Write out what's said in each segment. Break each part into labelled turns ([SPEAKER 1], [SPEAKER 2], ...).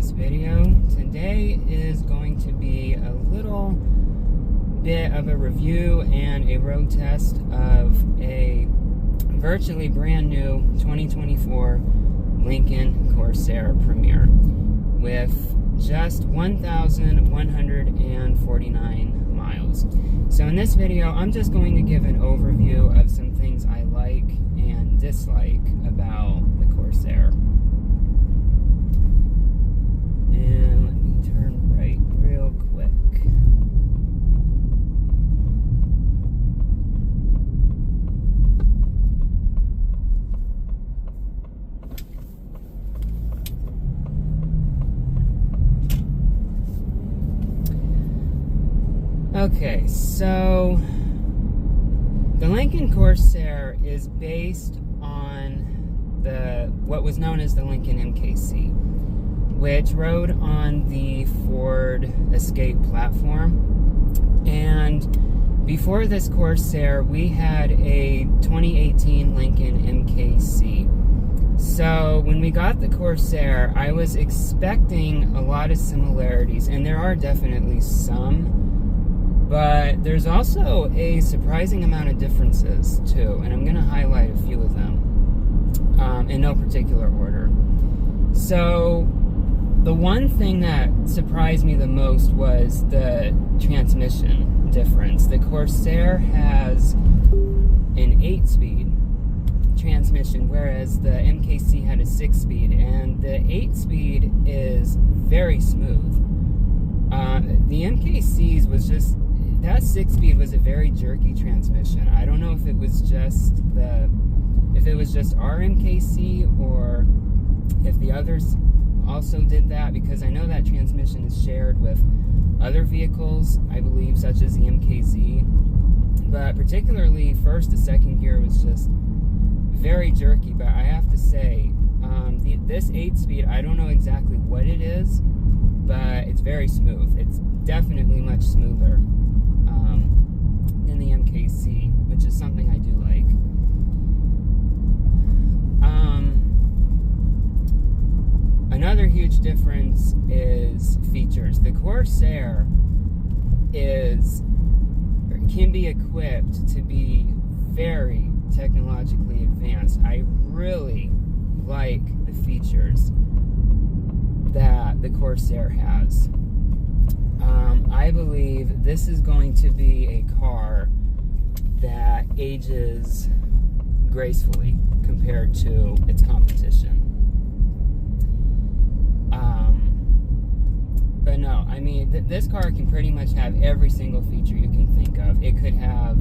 [SPEAKER 1] this video. Today is going to be a little bit of a review and a road test of a virtually brand new 2024 Lincoln Corsair Premier with just 1,149 miles. So in this video, I'm just going to give an overview of some things I like and dislike about the Corsair. And let me turn right real quick. Okay, so the Lincoln Corsair is based on what was known as the Lincoln MKZ, which rode on the Ford Escape platform. And before this Corsair, we had a 2018 Lincoln MKZ. So when we got the Corsair, I was expecting a lot of similarities, and there are definitely some. But there's also a surprising amount of differences, too, and I'm going to highlight a few of them in no particular order. So, the one thing that surprised me the most was the transmission difference. The Corsair has an 8-speed transmission, whereas the MKZ had a 6-speed, and the 8-speed is very smooth. The MKZ's was just... that 6-speed was a very jerky transmission. I don't know if it was just our MKZ or if the others also did that, because I know that transmission is shared with other vehicles, I believe, such as the MKZ. But particularly first to second gear was just very jerky. But I have to say, this 8-speed, I don't know exactly what it is, but it's very smooth. It's definitely much smoother in the MKZ, which is something I do like. Another huge difference is features. The Corsair can be equipped to be very technologically advanced. I really like the features that the Corsair has. I believe this is going to be a car that ages gracefully compared to its competition. But no, I mean, this car can pretty much have every single feature you can think of. It could have,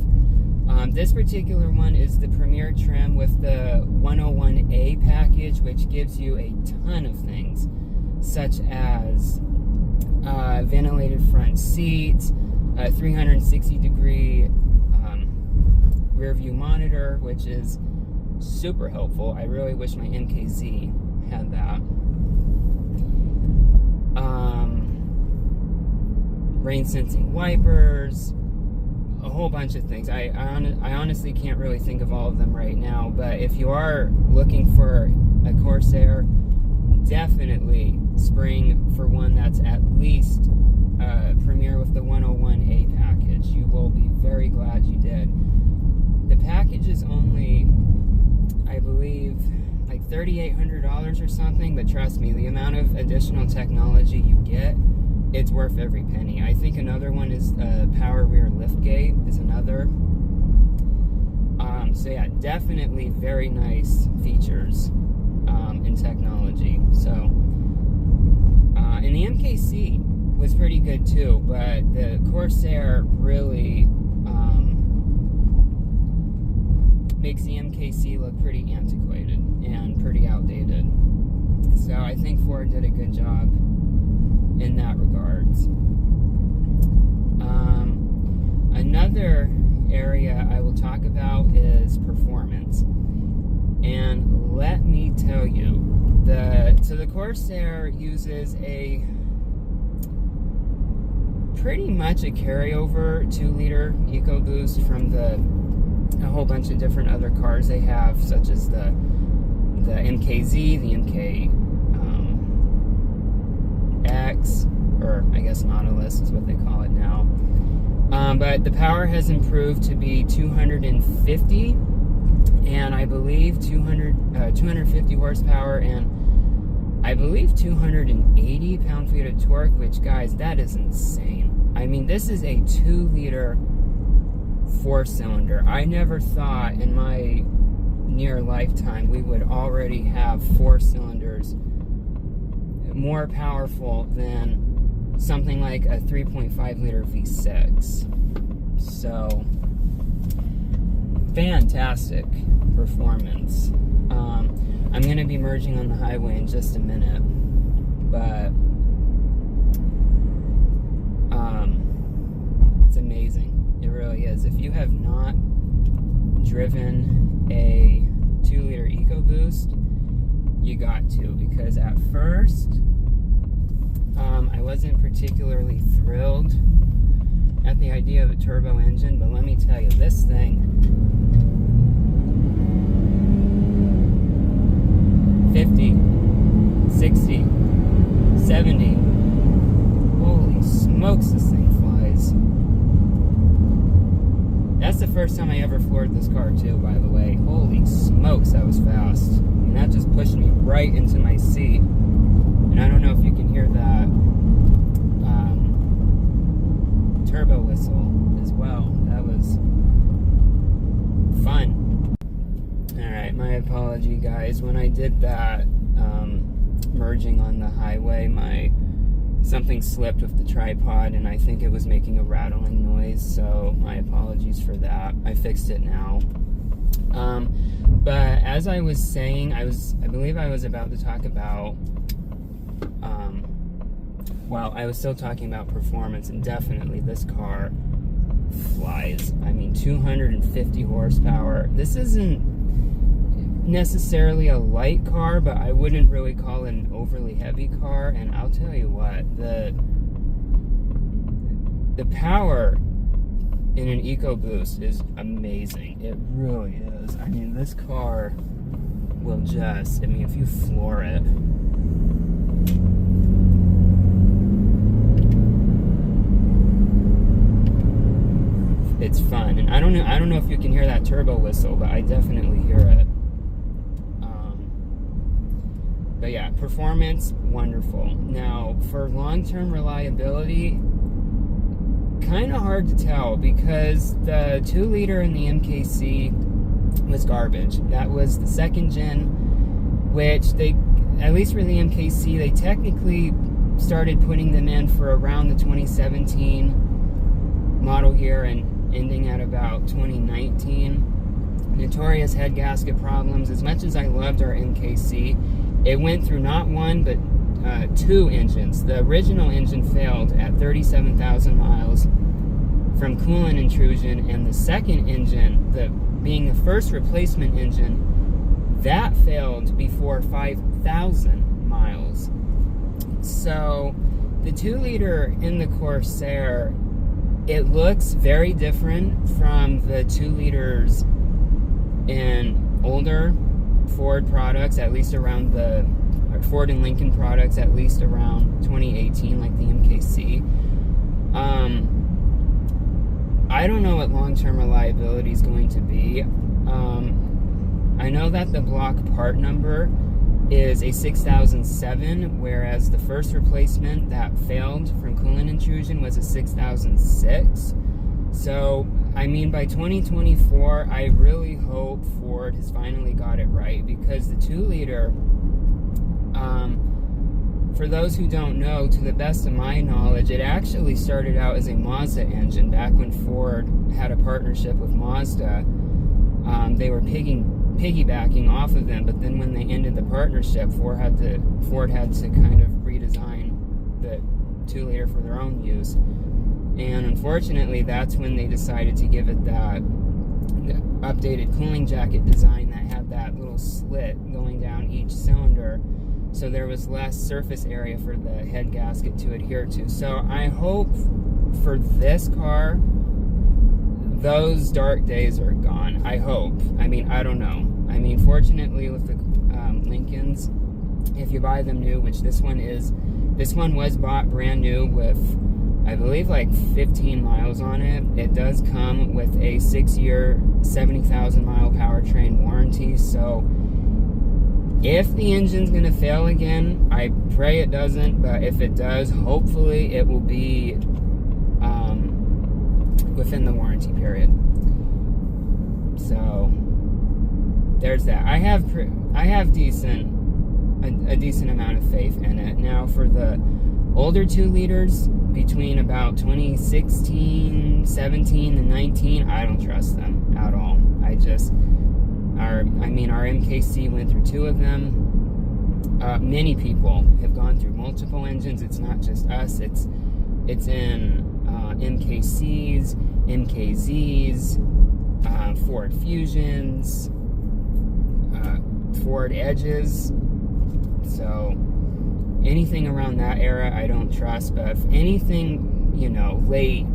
[SPEAKER 1] this particular one is the Premier trim with the 101A package, which gives you a ton of things, such as ventilated front seats, 360-degree rear view monitor, which is super helpful. I really wish my MKZ had that. Rain sensing wipers, a whole bunch of things. I honestly can't really think of all of them right now, but if you are looking for a Corsair, definitely spring for one that's at least Premier with the 101A package. You will be very glad you did. The package is only, I believe, like $3,800 or something, but trust me, the amount of additional technology you get, it's worth every penny. I think another one is power rear liftgate is another. So yeah, definitely very nice features in technology. So, and the MKZ was pretty good too, but the Corsair really makes the MKZ look pretty antiquated and pretty outdated. So I think Ford did a good job in that regards. Another area I will talk about is performance. And let me tell you, the Corsair uses pretty much a carryover 2-liter EcoBoost from a whole bunch of different other cars they have, such as the MKZ, the V6, or I guess Nautilus is what they call it now. But the power has improved to be 250, and I believe 250 horsepower, and I believe 280 pound-feet of torque, which, guys, that is insane. I mean, this is a 2-liter 4-cylinder. I never thought in my near lifetime we would already have 4 cylinders more powerful than something like a 3.5-liter V6. So, fantastic performance. I'm going to be merging on the highway in just a minute, but it's amazing. It really is. If you have not driven a 2-liter EcoBoost, you got to, because at first I wasn't particularly thrilled at the idea of a turbo engine, but let me tell you, this thing, 50, 60, 70, holy smokes, this thing flies. That's the first time I ever floored this car too, by the way. Holy smokes, that was fast. And that just pushed me right into my seat. And I don't know if you can hear that turbo whistle as well. That was fun. Alright, my apology, guys. When I did that merging on the highway, something slipped with the tripod, and I think it was making a rattling noise, so my apologies for that. I fixed it now. But as I was saying, I believe I was about to talk about, I was still talking about performance, and definitely this car flies. I mean, 250 horsepower. This isn't necessarily a light car, but I wouldn't really call it an overly heavy car. And I'll tell you what, the power in an EcoBoost is amazing. It really is. I mean, this car will just, I mean, if you floor it, it's fun. And I don't know if you can hear that turbo whistle, but I definitely hear it. But yeah, performance, wonderful. Now, for long-term reliability, kind of hard to tell, because the 2-liter in the MKC was garbage. That was the 2nd gen, which they, at least for the MKC, they technically started putting them in for around the 2017 model year and ending at about 2019. Notorious head gasket problems. As much as I loved our MKC, it went through not one, but 2 engines. The original engine failed at 37,000 miles from coolant intrusion, and the second engine, being the first replacement engine, that failed before 5,000 miles. So the 2-liter in the Corsair, it looks very different from the 2 liters in older Ford products, at least around Ford and Lincoln products, at least around 2018, like the MKC. I don't know what long-term reliability is going to be. I know that the block part number is a 6007, whereas the first replacement that failed from coolant intrusion was a 6006. So, I mean, by 2024, I really hope Ford has finally got it right, because the 2-liter, for those who don't know, to the best of my knowledge, it actually started out as a Mazda engine back when Ford had a partnership with Mazda. They were piggybacking off of them, but then when they ended the partnership, Ford had to kind of redesign the 2-liter for their own use. And unfortunately, that's when they decided to give it that updated cooling jacket design that had that little slit going down each cylinder, so there was less surface area for the head gasket to adhere to. So I hope for this car, those dark days are gone. I hope. I mean, I don't know. I mean, fortunately with the Lincolns, if you buy them new, which this one was bought brand new with, I believe, like 15 miles on it. It does come with a 6-year, 70,000 mile powertrain warranty. So if the engine's gonna fail again, I pray it doesn't, but if it does, hopefully it will be within the warranty period. So there's that. I have a decent amount of faith in it. Now, for the older 2 liters between about 2016, 17, and 19, I don't trust them at all. Our MKC went through 2 of them. Many people have gone through multiple engines. It's not just us. It's in MKCs, MKZs, Ford Fusions, Ford Edges. So anything around that era, I don't trust. But if anything, late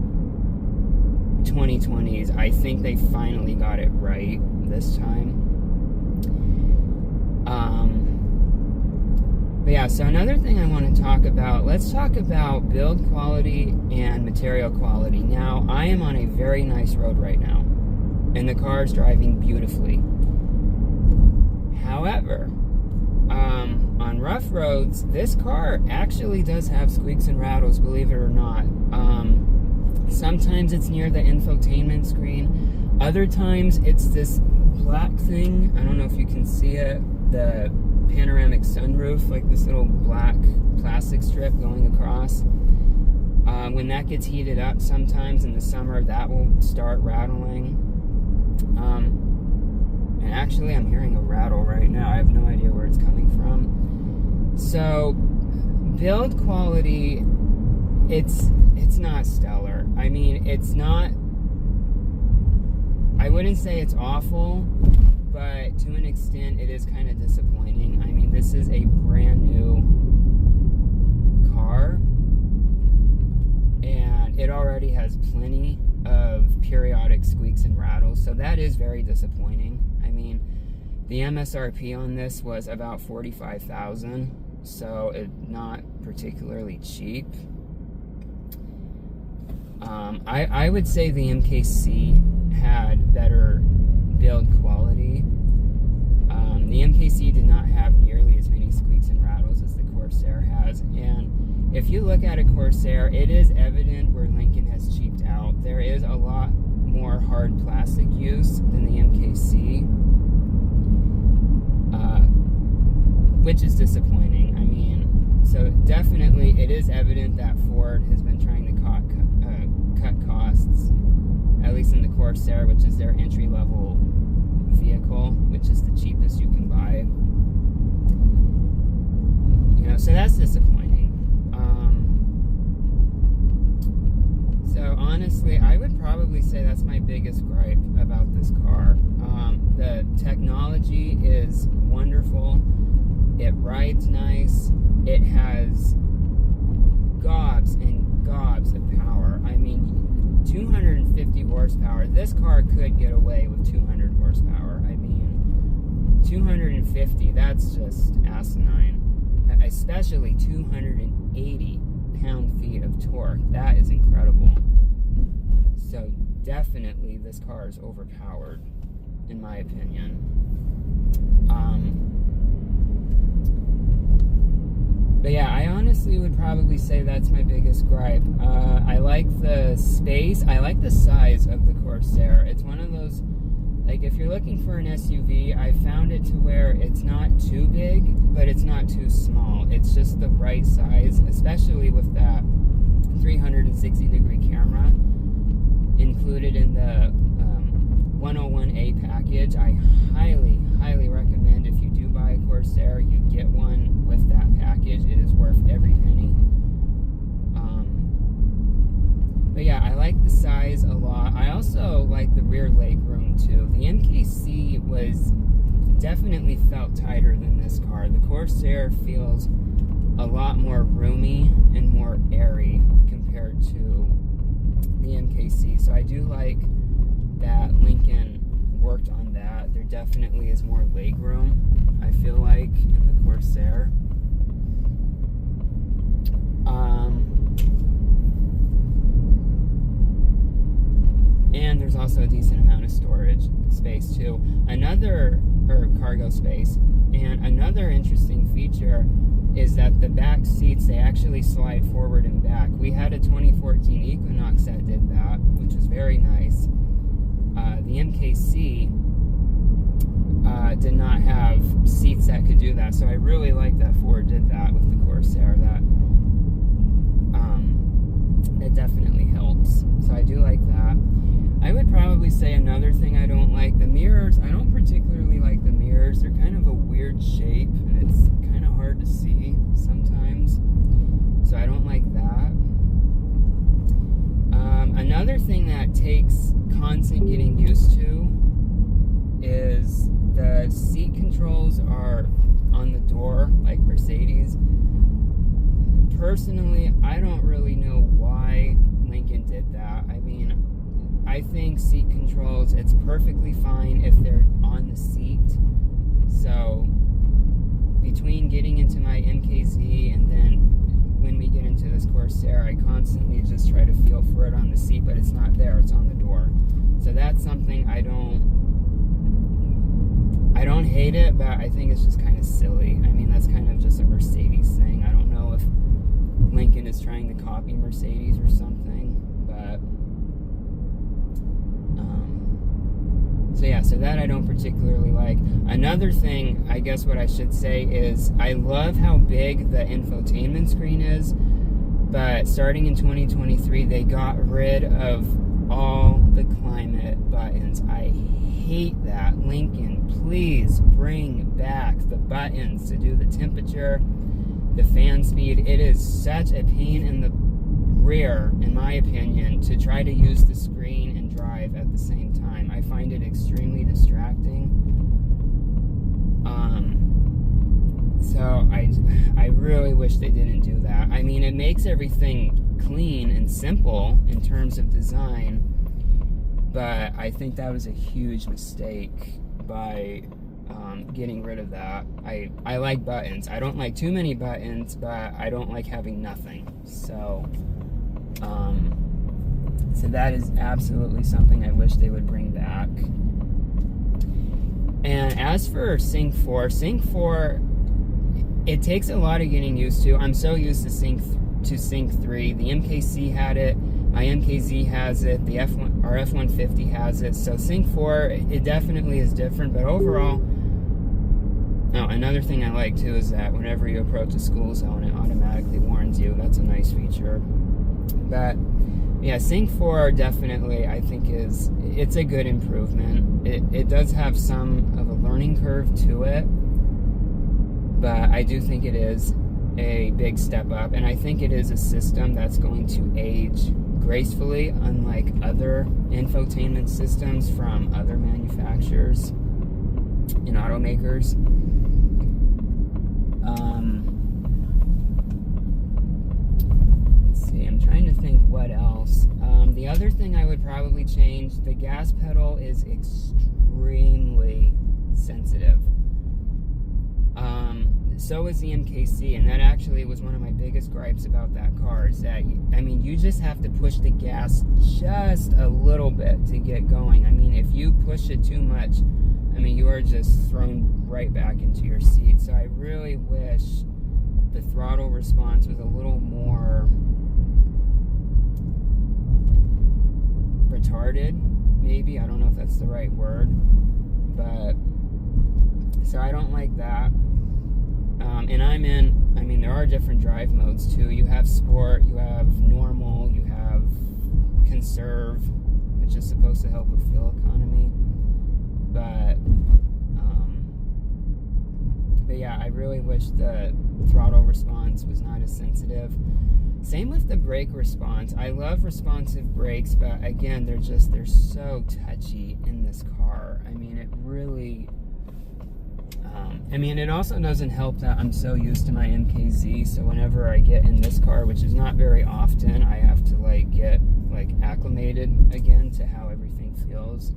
[SPEAKER 1] 2020s, I think they finally got it right this time. But yeah, so another thing I want to talk about, let's talk about build quality and material quality. Now, I am on a very nice road right now, and the car is driving beautifully. However, on rough roads, this car actually does have squeaks and rattles, believe it or not. Sometimes it's near the infotainment screen. Other times it's this black thing. I don't know if you can see it. The panoramic sunroof, like this little black plastic strip going across. When that gets heated up sometimes in the summer, that will start rattling. And actually, I'm hearing a rattle right now. I have no idea where it's coming from. So, build quality, it's not stellar. I mean, it's not, I wouldn't say it's awful, but to an extent, it is kind of disappointing. I mean, this is a brand new car, and it already has plenty of periodic squeaks and rattles, so that is very disappointing. I mean, the MSRP on this was about $45,000, so it's not particularly cheap. I would say the MKC had better build quality. The MKC did not have nearly as many squeaks and rattles as the Corsair has, and if you look at a Corsair, it is evident where Lincoln has cheaped out. There is a lot more hard plastic use than the MKC, which is disappointing. I mean, so definitely it is evident that Ford has been trying to cut costs, at least in the Corsair, which is their entry-level vehicle, which is the cheapest you can buy. So that's disappointing. So honestly, I would probably say that's my biggest gripe about this car. The technology is wonderful. It rides nice. It has gobs and gobs of power. I mean, 250 horsepower. This car could get away with 200 horsepower. I mean, 250, that's just asinine. Especially 280 pound-feet of torque. That is incredible. So definitely this car is overpowered, in my opinion. But yeah, I honestly would probably say that's my biggest gripe. I like the space. I like the size of the Corsair. It's one of those, like, if you're looking for an SUV, I found it to where it's not too big, but it's not too small. It's just the right size, especially with that 360-degree camera included in the 101A package. I highly, highly recommend, if you do buy a Corsair, you get one with that package. It is worth every penny. But yeah, I like the size a lot. I also like the rear leg room too. The MKC definitely felt tighter than this car. The Corsair feels a lot more roomy and more airy compared to the MKC. So I do like that Lincoln worked on that. There definitely is more leg room, I feel like, in the Corsair. space too. Cargo space. And another interesting feature is that the back seats, they actually slide forward and back. We had a 2014 Equinox that did that, which was very nice. The MKC did not have seats that could do that, so I really like that Ford did that with the Corsair. That definitely helps. So I do like that. I would probably say another thing I don't like, the mirrors. I don't particularly like the mirrors. They're kind of a weird shape, and it's kind of hard to see sometimes. So I don't like that. Another thing that takes constant getting used to is the seat controls are on the door, like Mercedes. Personally, I don't really know why Lincoln did that. I mean, I think seat controls, it's perfectly fine if they're on the seat. So, between getting into my MKZ and then when we get into this Corsair, I constantly just try to feel for it on the seat, but it's not there, it's on the door. So that's something I don't hate it, but I think it's just kind of silly. I mean, that's kind of just a Mercedes thing. I don't know if Lincoln is trying to copy Mercedes or something, but so yeah, so that I don't particularly like. Another thing, I guess what I should say is, I love how big the infotainment screen is, but starting in 2023, they got rid of all the climate buttons. I hate that. Lincoln, please bring back the buttons to do the temperature, the fan speed. It is such a pain in the rear, in my opinion, to try to use the screen and drive at the same time. I find it extremely distracting. So I really wish they didn't do that. I mean, it makes everything clean and simple in terms of design, but I think that was a huge mistake by getting rid of that. I like buttons. I don't like too many buttons, but I don't like having nothing. So so that is absolutely something I wish they would bring back. And as for Sync 4, it takes a lot of getting used to. I'm so used to Sync 3. The MKC had it, my MKZ has it, the our F-150 has it. So Sync 4, it definitely is different, but overall, another thing I like too is that whenever you approach a school zone, it automatically warns you. That's a nice feature. But yeah, Sync 4 definitely, I think, it's a good improvement. It does have some of a learning curve to it, but I do think it is a big step up, and I think it is a system that's going to age gracefully, unlike other infotainment systems from other manufacturers and automakers. Let's see, I'm trying to think what else. The other thing I would probably change, the gas pedal is extremely sensitive. So is the MKC, and that actually was one of my biggest gripes about that car, is that, I mean, you just have to push the gas just a little bit to get going. I mean, if you push it too much, I mean, you are just thrown right back into your seat. So I really wish the throttle response was a little more retarded, maybe. I don't know if that's the right word, but so I don't like that. And I mean, there are different drive modes too. You have sport, you have normal, you have conserve, which is supposed to help with fuel economy. But yeah, I really wish the throttle response was not as sensitive. Same with the brake response. I love responsive brakes, but again, they're so touchy in this car. I mean, it really... it also doesn't help that I'm so used to my MKZ, so whenever I get in this car, which is not very often, I have to get acclimated again to how everything feels.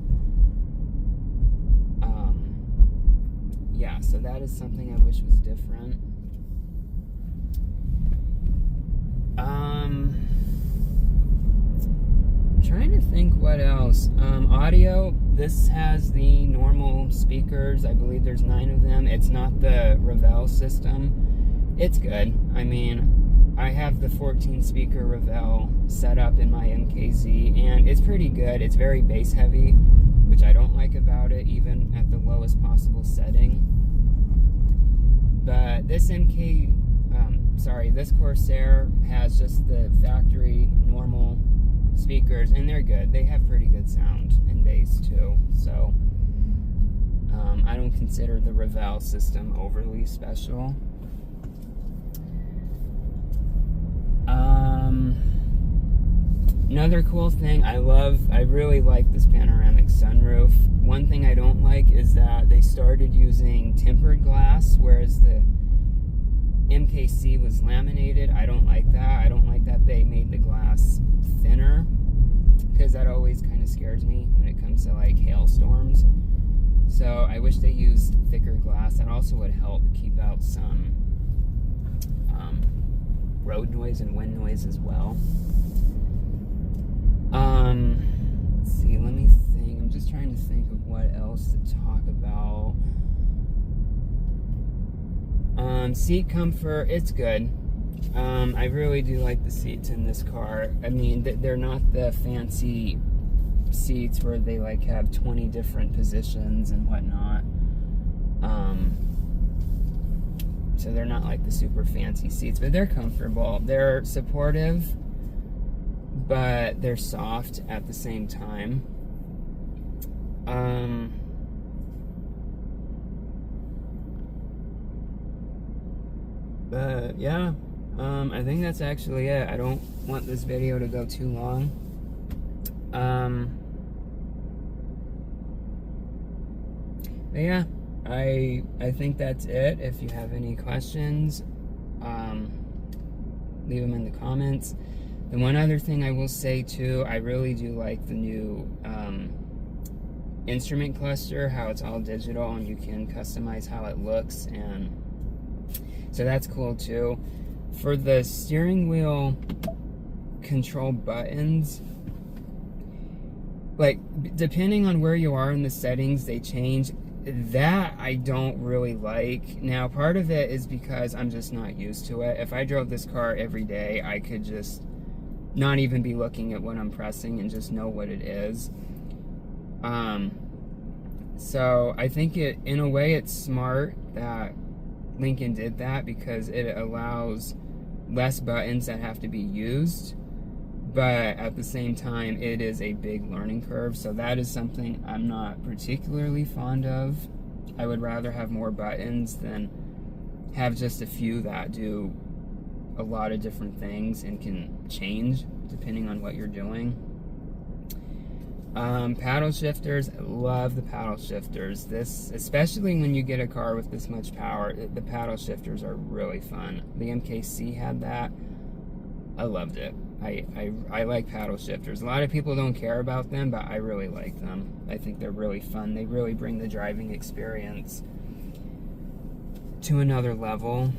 [SPEAKER 1] Yeah, so that is something I wish was different. I'm trying to think what else. Audio, this has the normal speakers. I believe there's 9 of them. It's not the Revell system. It's good. I mean, I have the 14 speaker Revell set up in my MKZ, and it's pretty good. It's very bass heavy, which I don't like about it, even at the lowest possible setting. But this this Corsair has just the factory normal speakers, and they're good. They have pretty good sound and bass too. So I don't consider the Revell system overly special. Another cool thing, I really like this panoramic sunroof. One thing I don't like is that they started using tempered glass, whereas the MKC was laminated. I don't like that. I don't like that they made the glass thinner, because that always kind of scares me when it comes to like hailstorms. So I wish they used thicker glass. That also would help keep out some road noise and wind noise as well. Let's see, let me think. I'm just trying to think of what else to talk about. Seat comfort, it's good. I really do like the seats in this car. I mean, they're not the fancy seats where they like have 20 different positions and whatnot. So they're not like the super fancy seats, but they're comfortable. They're supportive, but they're soft at the same time. But yeah, I think that's actually it. I don't want this video to go too long. But yeah, I think that's it. If you have any questions, leave them in the comments. The one other thing I will say too, I really do like the new instrument cluster, how it's all digital and you can customize how it looks, and so that's cool too. For the steering wheel control buttons, like depending on where you are in the settings, they change. That I don't really like. Now, part of it is because I'm just not used to it. If I drove this car every day, I could just not even be looking at what I'm pressing and just know what it is. So I think in a way it's smart that Lincoln did that, because it allows less buttons that have to be used, but at the same time it is a big learning curve. So that is something I'm not particularly fond of. I would rather have more buttons than have just a few that do a lot of different things and can change depending on what you're doing. Paddle shifters, I love the paddle shifters. This, especially when you get a car with this much power, the paddle shifters are really fun. The MKC had that. I loved it. I like paddle shifters. A lot of people don't care about them, but I really like them. I think they're really fun. They really bring the driving experience to another level.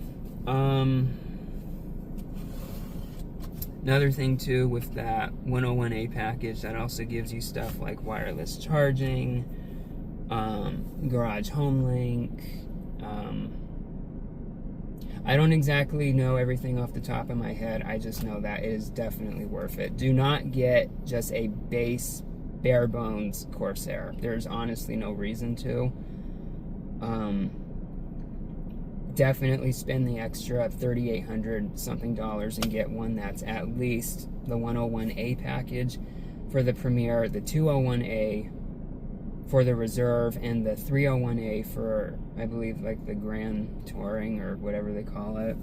[SPEAKER 1] Another thing too with that 101A package, that also gives you stuff like wireless charging, garage home link. I don't exactly know everything off the top of my head. I just know that it is definitely worth it. Do not get just a base, bare bones Corsair. There's honestly no reason to. Definitely spend the extra $3,800 something and get one that's at least the 101A package for the Premier, the 201A for the Reserve, and the 301A for, I believe, like the Grand Touring or whatever they call it.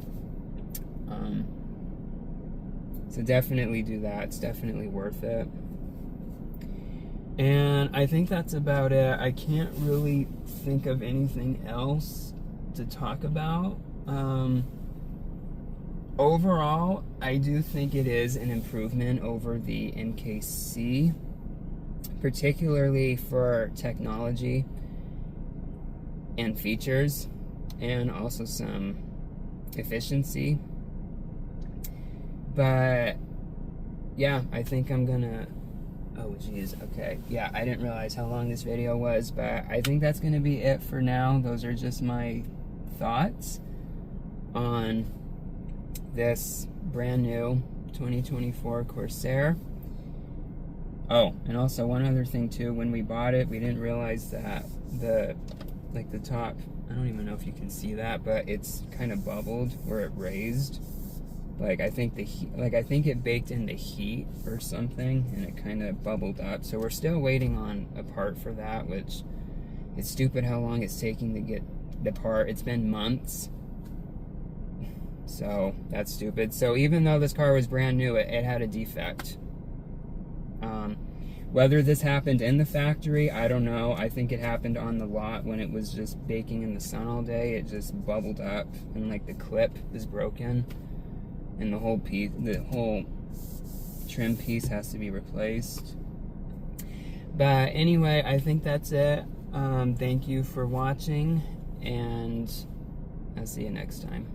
[SPEAKER 1] So definitely do that. It's definitely worth it. And I think that's about it. I can't really think of anything else to talk about. Overall, I do think it is an improvement over the MKC, particularly for technology and features, and also some efficiency. But yeah, I think I'm gonna Oh, geez. Okay. Yeah, I didn't realize how long this video was, but I think that's going to be it for now. Those are just my thoughts on this brand new 2024 Corsair. Oh, and also one other thing too, when we bought it, we didn't realize that the top, I don't even know if you can see that, but it's kind of bubbled where it raised. Like, I think the heat, like, I think it baked in the heat or something, and it kind of bubbled up. So we're still waiting on a part for that, which it's stupid how long it's taking to get the part. It's been months. So that's stupid. So even though this car was brand new, it had a defect. Whether this happened in the factory, I don't know. I think it happened on the lot when it was just baking in the sun all day. It just bubbled up, and like the clip is broken, and the whole piece, the whole trim piece has to be replaced. But anyway, I think that's it. Thank you for watching, and I'll see you next time.